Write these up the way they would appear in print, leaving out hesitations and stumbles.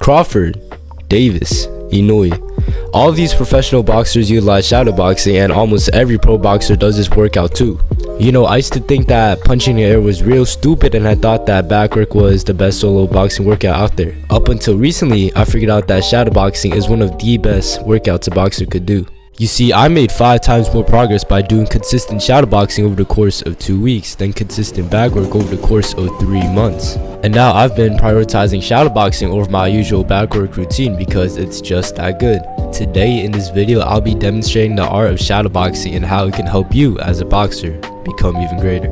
Crawford, Davis, Inoue. All of these professional boxers utilize shadowboxing, and almost every pro boxer does this workout too. You know, I used to think that punching the air was real stupid, and I thought that back work was the best solo boxing workout out there. Up until recently, I figured out that shadowboxing is one of the best workouts a boxer could do. You see, I made 5 times more progress by doing consistent shadowboxing over the course of 2 weeks than consistent bag work over the course of 3 months. And now I've been prioritizing shadowboxing over my usual bag work routine because it's just that good. Today in this video, I'll be demonstrating the art of shadowboxing and how it can help you as a boxer become even greater.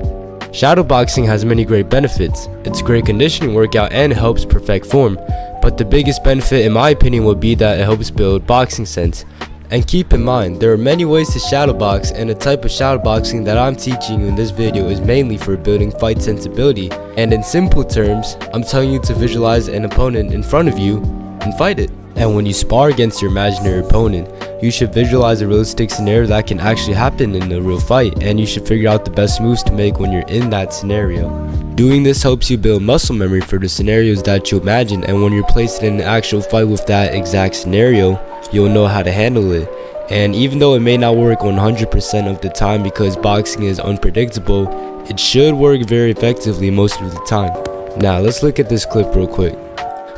Shadowboxing has many great benefits. It's a great conditioning workout and helps perfect form, but the biggest benefit in my opinion would be that it helps build boxing sense. And keep in mind, there are many ways to shadowbox, and the type of shadowboxing that I'm teaching you in this video is mainly for building fight sensibility. And in simple terms, I'm telling you to visualize an opponent in front of you and fight it. And when you spar against your imaginary opponent, you should visualize a realistic scenario that can actually happen in a real fight, and you should figure out the best moves to make when you're in that scenario. Doing this helps you build muscle memory for the scenarios that you imagine, and when you're placed in an actual fight with that exact scenario, you'll know how to handle it. And even though it may not work 100% of the time because boxing is unpredictable, it should work very effectively most of the time. Now let's look at this clip real quick.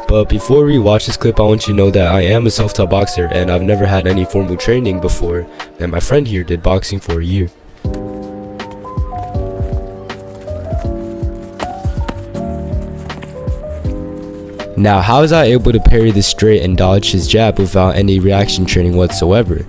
But before we watch this clip, I want you to know that I am a self-taught boxer and I've never had any formal training before, and my friend here did boxing for a year. Now, how was I able to parry this straight and dodge his jab without any reaction training whatsoever?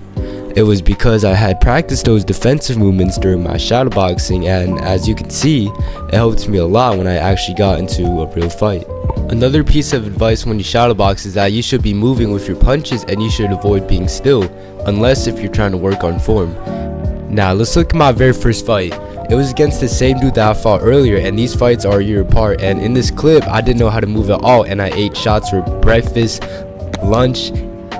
It was because I had practiced those defensive movements during my shadowboxing, and as you can see, it helped me a lot when I actually got into a real fight. Another piece of advice when you shadowbox is that you should be moving with your punches and you should avoid being still, unless if you're trying to work on form. Now let's look at my very first fight. It was against the same dude that I fought earlier, and these fights are a year apart, and in this clip I didn't know how to move at all, and I ate shots for breakfast, lunch,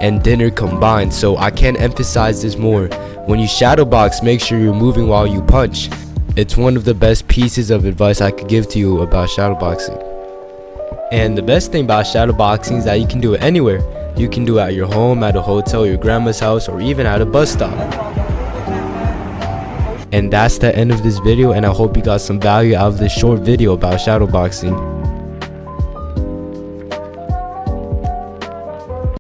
and dinner combined. So I can't emphasize this more. When you shadowbox, make sure you're moving while you punch. It's one of the best pieces of advice I could give to you about shadowboxing. And the best thing about shadowboxing is that you can do it anywhere. You can do it at your home, at a hotel, your grandma's house, or even at a bus stop. And that's the end of this video, and I hope you got some value out of this short video about shadowboxing.